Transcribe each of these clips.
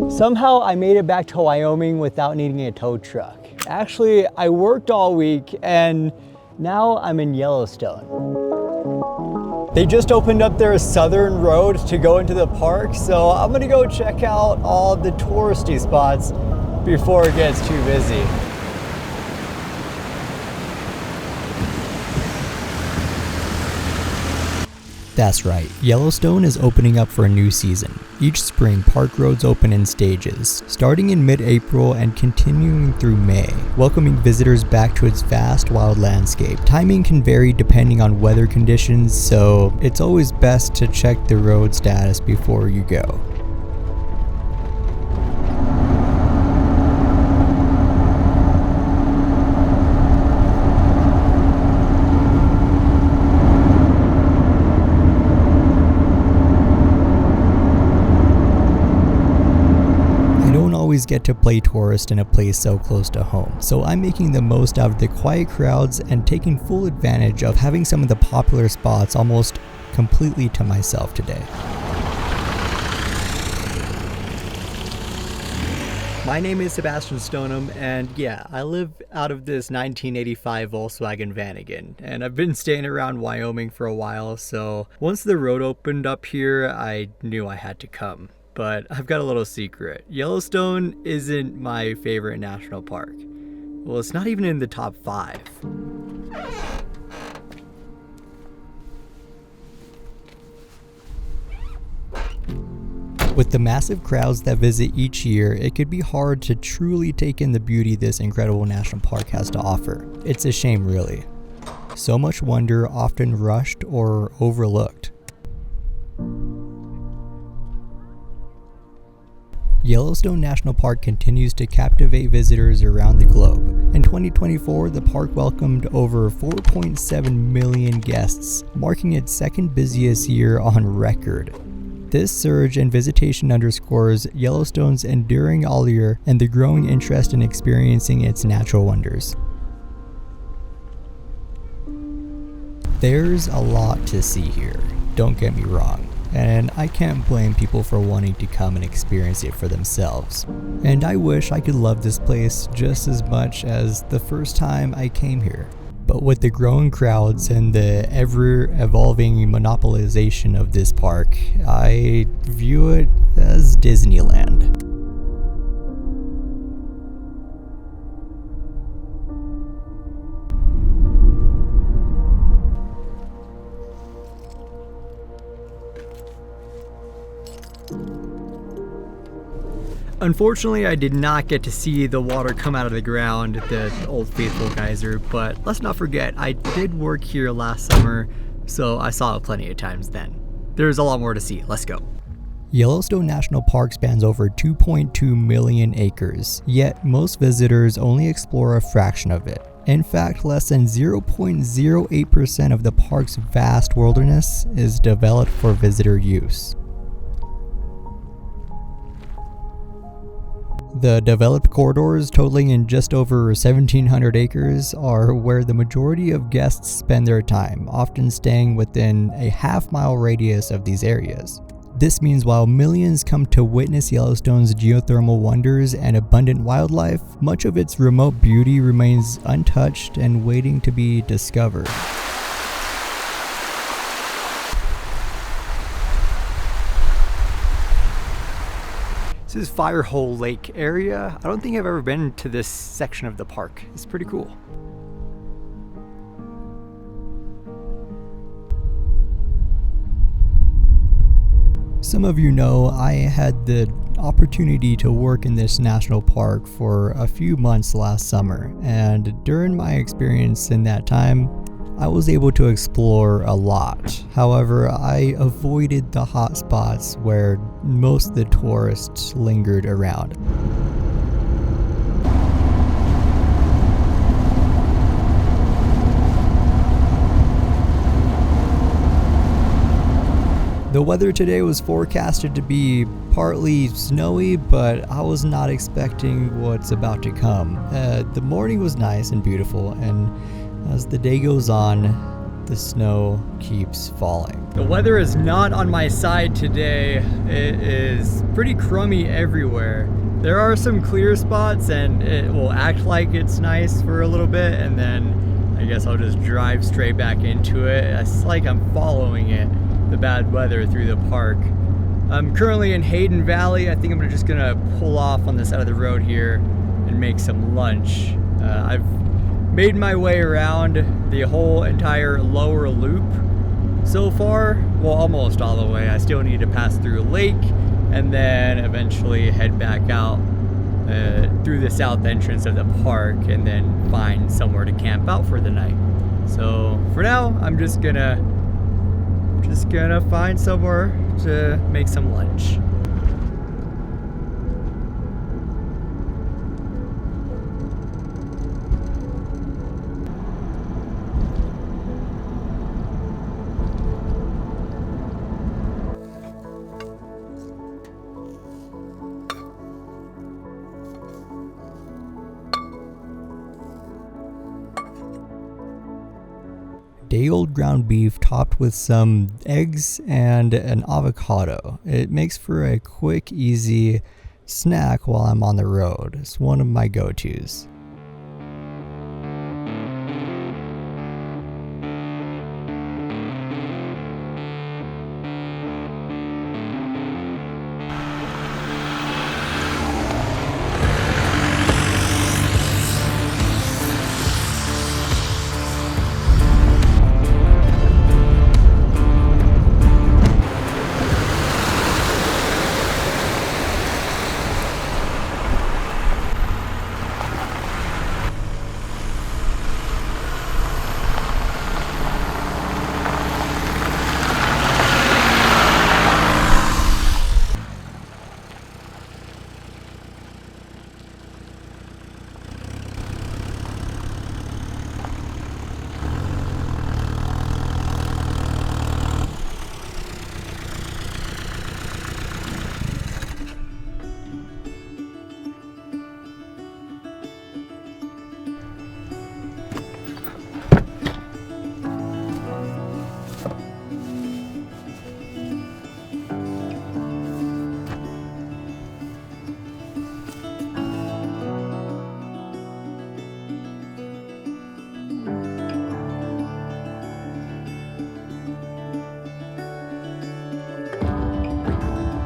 Somehow I made it back to Wyoming without needing a tow truck. Actually, I worked all week and now I'm in Yellowstone. They just opened up their southern road to go into the park, so I'm gonna go check out all the touristy spots before it gets too busy. That's right, Yellowstone is opening up for a new season. Each spring, park roads open in stages, starting in mid-April and continuing through May, welcoming visitors back to its vast wild landscape. Timing can vary depending on weather conditions, so it's always best to check the road status before you go. Get to play tourist in a place so close to home, so I'm making the most out of the quiet crowds and taking full advantage of having some of the popular spots almost completely to myself today. My name is Sebastian Stoneham, and yeah, I live out of this 1985 Volkswagen Vanagon, and I've been staying around Wyoming for a while, so once the road opened up here, I knew I had to come. But I've got a little secret. Yellowstone isn't my favorite national park. Well, it's not even in the top 5. With the massive crowds that visit each year, it could be hard to truly take in the beauty this incredible national park has to offer. It's a shame, really. So much wonder often rushed or overlooked. Yellowstone National Park continues to captivate visitors around the globe. In 2024, the park welcomed over 4.7 million guests, marking its second busiest year on record. This surge in visitation underscores Yellowstone's enduring allure and the growing interest in experiencing its natural wonders. There's a lot to see here, don't get me wrong. And I can't blame people for wanting to come and experience it for themselves. And I wish I could love this place just as much as the first time I came here. But with the growing crowds and the ever-evolving monopolization of this park, I view it as Disneyland. Unfortunately, I did not get to see the water come out of the ground, the old faithful geyser, but let's not forget, I did work here last summer, so I saw it plenty of times then. There's a lot more to see. Let's go. Yellowstone National Park spans over 2.2 million acres, yet most visitors only explore a fraction of it. In fact, less than 0.08% of the park's vast wilderness is developed for visitor use. The developed corridors, totaling in just over 1,700 acres, are where the majority of guests spend their time, often staying within a half-mile radius of these areas. This means while millions come to witness Yellowstone's geothermal wonders and abundant wildlife, much of its remote beauty remains untouched and waiting to be discovered. This is Firehole Lake area. I don't think I've ever been to this section of the park. It's pretty cool. Some of you know I had the opportunity to work in this national park for a few months last summer, and during my experience in that time, I was able to explore a lot. However, I avoided the hot spots where most of the tourists lingered around. The weather today was forecasted to be partly snowy, but I was not expecting what's about to come. The morning was nice and beautiful, and as the day goes on, the snow keeps falling. The weather is not on my side today. It is pretty crummy everywhere. There are some clear spots and it will act like it's nice for a little bit, and then I guess I'll just drive straight back into it. It's like I'm following it, the bad weather, through the park. I'm currently in Hayden Valley. I think I'm just gonna pull off on this side of the road here and make some lunch. I've made my way around the whole entire lower loop so far. Well, almost all the way. I still need to pass through a lake and then eventually head back out through the south entrance of the park and then find somewhere to camp out for the night. So for now, I'm just gonna find somewhere to make some lunch. Day-old ground beef topped with some eggs and an avocado. It makes for a quick, easy snack while I'm on the road. It's one of my go-tos.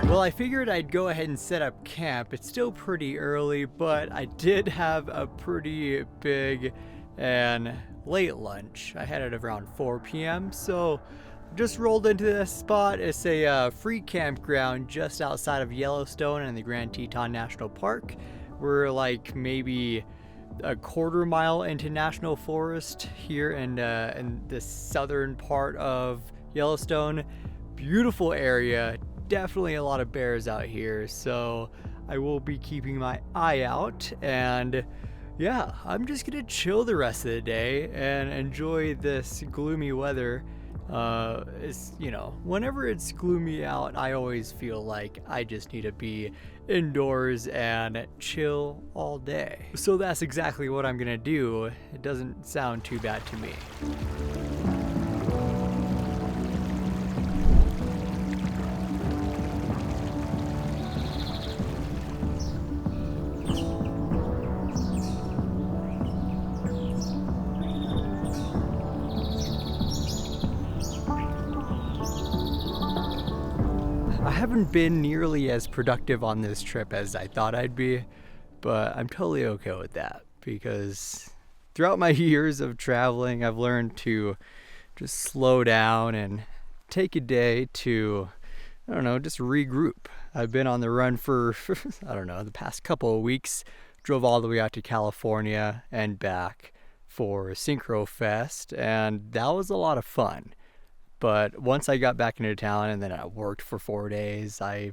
Well, I figured I'd go ahead and set up camp. It's still pretty early, but I did have a pretty big and late lunch. I had it around 4 p.m. So just rolled into this spot. It's a free campground just outside of Yellowstone and the Grand Teton National Park. We're like maybe a quarter mile into national forest here in the southern part of Yellowstone. Beautiful area. Definitely a lot of bears out here, so I will be keeping my eye out, and yeah, I'm just gonna chill the rest of the day and enjoy this gloomy weather. Whenever it's gloomy out, I always feel like I just need to be indoors and chill all day. So that's exactly what I'm gonna do. It doesn't sound too bad to me. I haven't been nearly as productive on this trip as I thought I'd be, but I'm totally okay with that because throughout my years of traveling, I've learned to just slow down and take a day to, just regroup. I've been on the run for, the past couple of weeks. Drove all the way out to California and back for Synchro Fest, and that was a lot of fun. But once I got back into town and then I worked for 4 days, I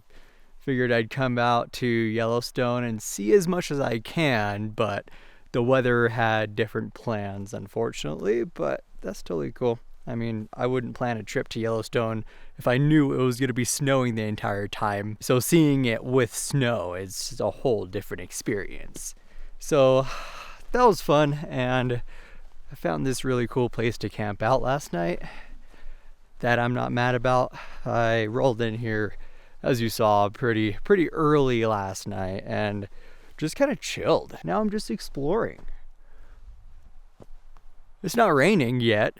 figured I'd come out to Yellowstone and see as much as I can, but the weather had different plans, unfortunately, but that's totally cool. I mean, I wouldn't plan a trip to Yellowstone if I knew it was going to be snowing the entire time. So seeing it with snow is just a whole different experience. So that was fun, and I found this really cool place to camp out last night that I'm not mad about. I rolled in here, as you saw, pretty early last night and just kind of chilled. Now I'm just exploring. It's not raining yet.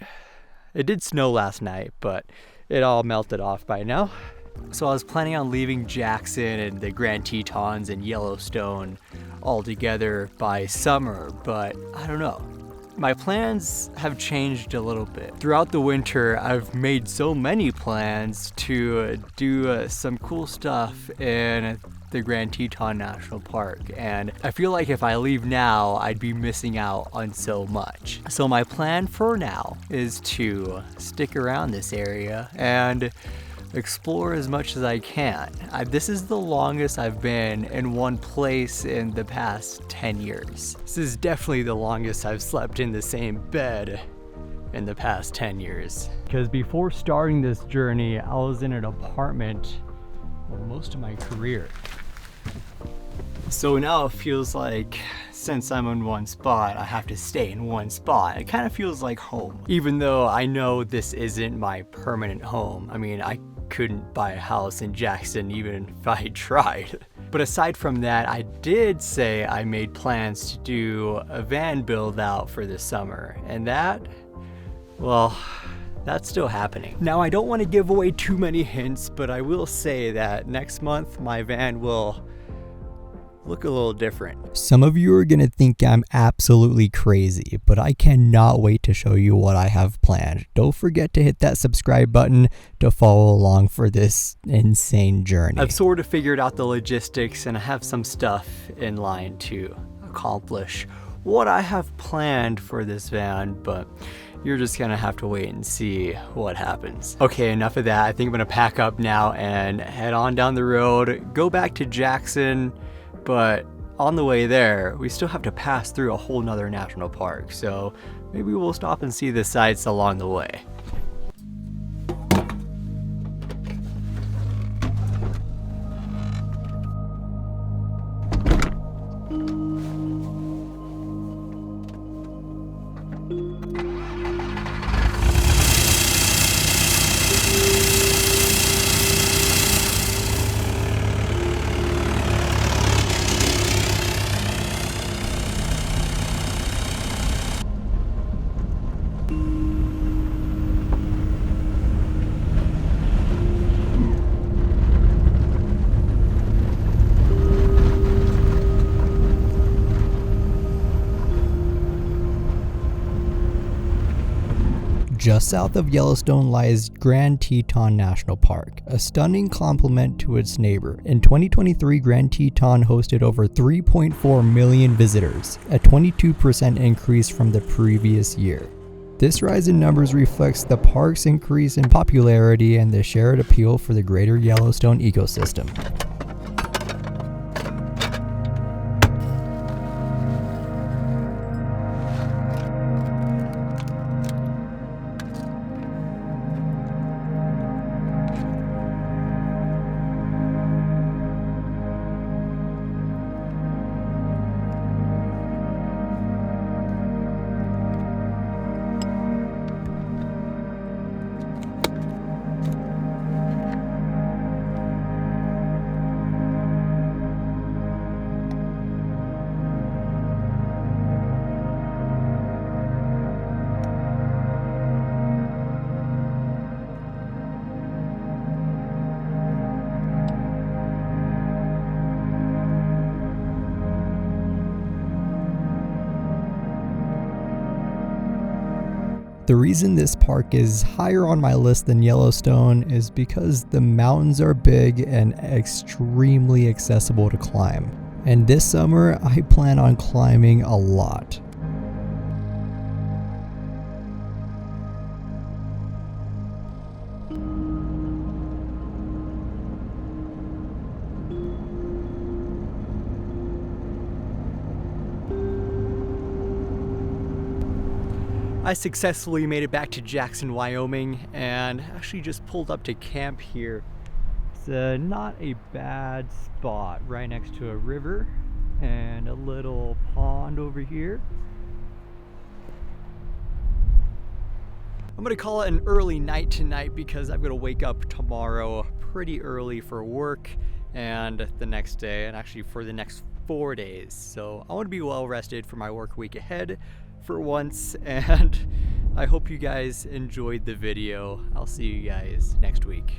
It did snow last night, but it all melted off by now. So I was planning on leaving Jackson and the Grand Tetons and Yellowstone all together by summer, but I don't know. My plans have changed a little bit. Throughout the winter, I've made so many plans to do some cool stuff in the Grand Teton National Park, and I feel like if I leave now, I'd be missing out on so much. So my plan for now is to stick around this area and explore as much as I can. This is the longest I've been in one place in the past 10 years. This is definitely the longest I've slept in the same bed in the past 10 years. Because before starting this journey, I was in an apartment most of my career. So now it feels like since I'm in one spot, I have to stay in one spot. It kind of feels like home, even though I know this isn't my permanent home. I mean, I couldn't buy a house in Jackson even if I tried. But aside from that, I did say I made plans to do a van build out for this summer, and that, well, that's still happening. Now, I don't want to give away too many hints, but I will say that next month my van will look a little different. Some of you are going to think I'm absolutely crazy, but I cannot wait to show you what I have planned. Don't forget to hit that subscribe button to follow along for this insane journey. I've sort of figured out the logistics and I have some stuff in line to accomplish what I have planned for this van, but you're just gonna have to wait and see what happens. Okay, enough of that. I think I'm gonna pack up now and head on down the road, go back to Jackson. But on the way there, we still have to pass through a whole nother national park, so maybe we'll stop and see the sights along the way. Just south of Yellowstone lies Grand Teton National Park, a stunning complement to its neighbor. In 2023, Grand Teton hosted over 3.4 million visitors, a 22% increase from the previous year. This rise in numbers reflects the park's increase in popularity and the shared appeal for the greater Yellowstone ecosystem. The reason this park is higher on my list than Yellowstone is because the mountains are big and extremely accessible to climb. And this summer, I plan on climbing a lot. I successfully made it back to Jackson, Wyoming, and actually just pulled up to camp here. It's not a bad spot, right next to a river and a little pond over here. I'm gonna call it an early night tonight because I'm gonna wake up tomorrow pretty early for work and the next day, and actually for the next 4 days. So I want to be well rested for my work week ahead for once, and I hope you guys enjoyed the video. I'll see you guys next week.